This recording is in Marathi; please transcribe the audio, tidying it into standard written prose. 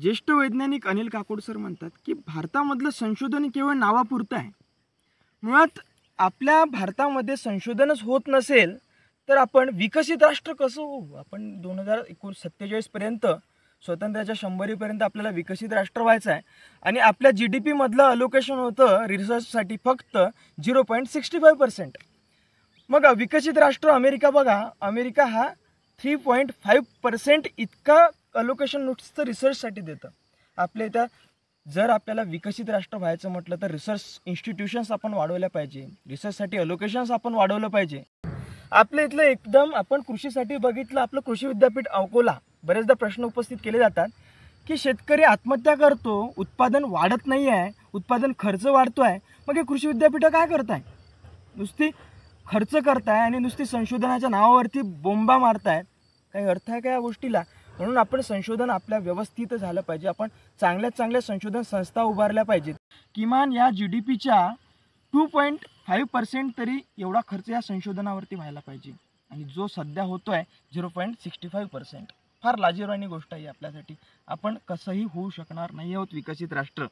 ज्येष्ठ वैज्ञानिक अनिल काकोड सर म्हणतात की भारतामधलं संशोधन केवळ नावापुरतं आहे. मुळात आपल्या भारतामध्ये संशोधनच होत नसेल तर आपण विकसित राष्ट्र कसं होऊ. आपण 2047 पर्यंत स्वातंत्र्याच्या 100वीपर्यंत आपल्याला विकसित राष्ट्र व्हायचं आहे आणि आपल्या GDP मधलं अलोकेशन होतं रिसर्चसाठी फक्त 0.65%. मग विकसित राष्ट्र अमेरिका बघा, अमेरिका हा 3.5% इतका अलोकेशन नुसतं रिसर्चसाठी देतं. आपल्या इथं जर आपल्याला विकसित राष्ट्र व्हायचं म्हटलं तर रिसर्च इन्स्टिट्यूशन्स आपण वाढवल्या पाहिजे, रिसर्चसाठी अलोकेशन्स आपण वाढवलं पाहिजे. आपल्या इथलं एकदम आपण कृषीसाठी बघितलं, आपलं कृषी विद्यापीठ अकोला, बरेचदा प्रश्न उपस्थित केले जातात की शेतकरी आत्महत्या करतो, उत्पादन वाढत नाही आहे, उत्पादन खर्च वाढतो आहे, मग हे कृषी विद्यापीठं काय करताय? नुसती खर्च करताय आणि नुसती संशोधनाच्या नावावरती बोंबा मारतायत. काही अर्थ आहे का या गोष्टीला? म्हणून आपण संशोधन आपल्या व्यवस्थित झालं पाहिजे. आपण चांगल्या संशोधन संस्था उभारल्या पाहिजेत. किमान या GDPच्या 2.5% तरी एवढा खर्च या संशोधनावरती व्हायला पाहिजे आणि जो सध्या होतोय 0.65%. फार लाजिरवाणी गोष्ट आहे आपल्यासाठी. आपण कसंही होऊ शकणार नाही आहोत विकसित राष्ट्र.